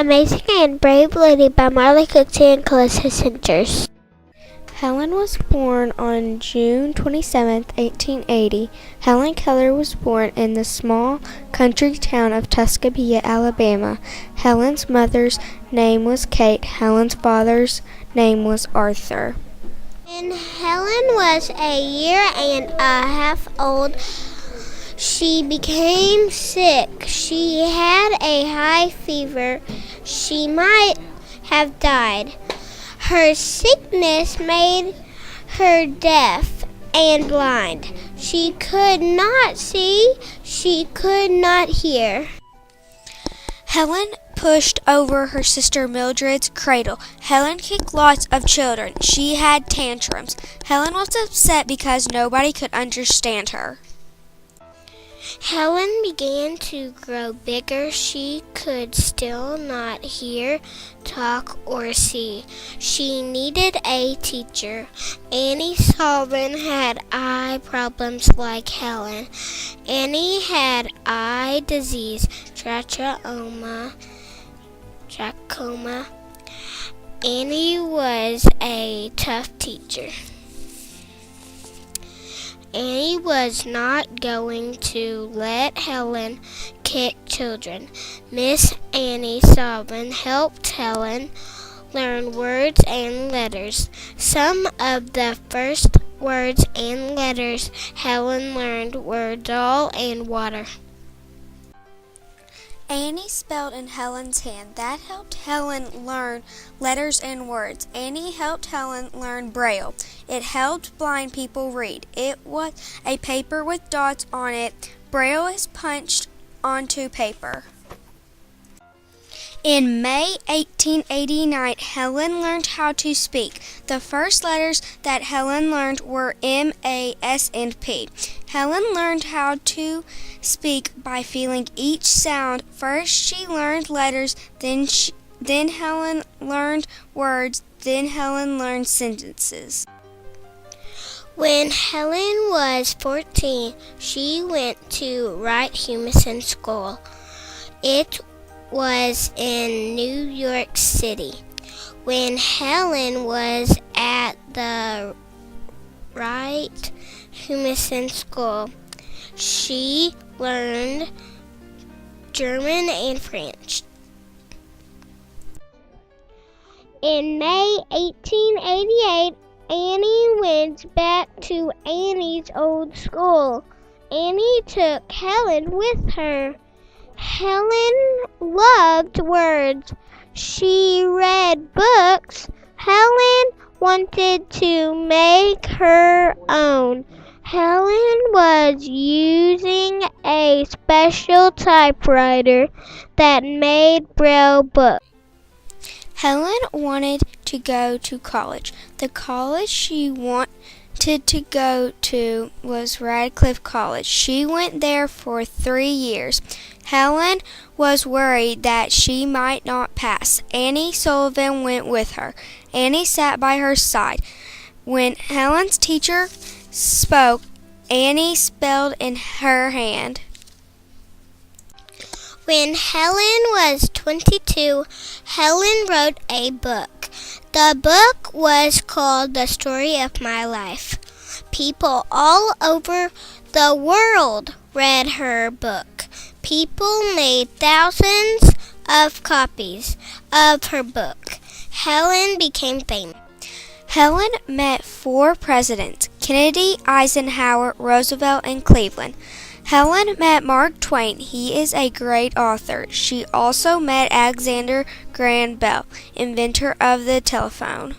Amazing and Brave Lady by Marley Cooksey and Calissa Centers. Helen was born on June 27, 1880. Helen Keller was born in the small country town of Tuscaloosa, Alabama. Helen's mother's name was Kate. Helen's father's name was Arthur. When Helen was a year and a half old, she became sick. She had a high fever. She might have died. Her sickness made her deaf and blind. She could not see. She could not hear. Helen pushed over her sister Mildred's cradle. Helen kicked lots of children. She had tantrums. Helen was upset because nobody could understand her. Helen began to grow bigger. She could still not hear, talk, or see. She needed a teacher. Annie Sullivan had eye problems like Helen. Annie had eye disease, trachoma. Annie was a tough teacher. Annie was not going to let Helen kick children. Miss Annie Sullivan helped Helen learn words and letters. Some of the first words and letters Helen learned were doll and water. Annie spelled in Helen's hand. That helped Helen learn letters and words. Annie helped Helen learn Braille. It helped blind people read. It was a paper with dots on it. Braille is punched onto paper. In May 1889, Helen learned how to speak. The first letters that Helen learned were M, A, S, and P. Helen learned how to speak by feeling each sound. First she learned letters, then Helen learned words, then Helen learned sentences. When Helen was 14, she went to Wright Humason School. It was in New York City. When Helen was at the Wright Humason School, she learned German and French. In May 1888, Annie went back to Annie's old school. Annie took Helen with her. Helen loved words. She read books. Helen wanted to make her own. Helen was using a special typewriter that made Braille books. Helen wanted to go to college. The college she wanted to go to was Radcliffe College. She went there for 3 years. Helen was worried that she might not pass. Annie Sullivan went with her. Annie sat by her side. When Helen's teacher spoke, Annie spelled in her hand. When Helen was 22, Helen wrote a book. The book was called The Story of My Life. People all over the world read her book. People made thousands of copies of her book. Helen became famous. Helen met 4 presidents: Kennedy, Eisenhower, Roosevelt, and Cleveland. Helen met Mark Twain. He is a great author. She also met Alexander Graham Bell, inventor of the telephone.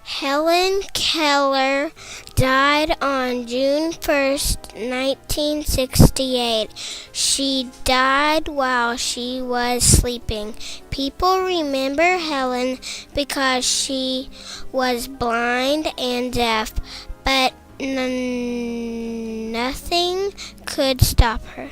Helen Keller died on June 1st, 1968. She died while she was sleeping. People remember Helen because she was blind and deaf, but nothing could stop her.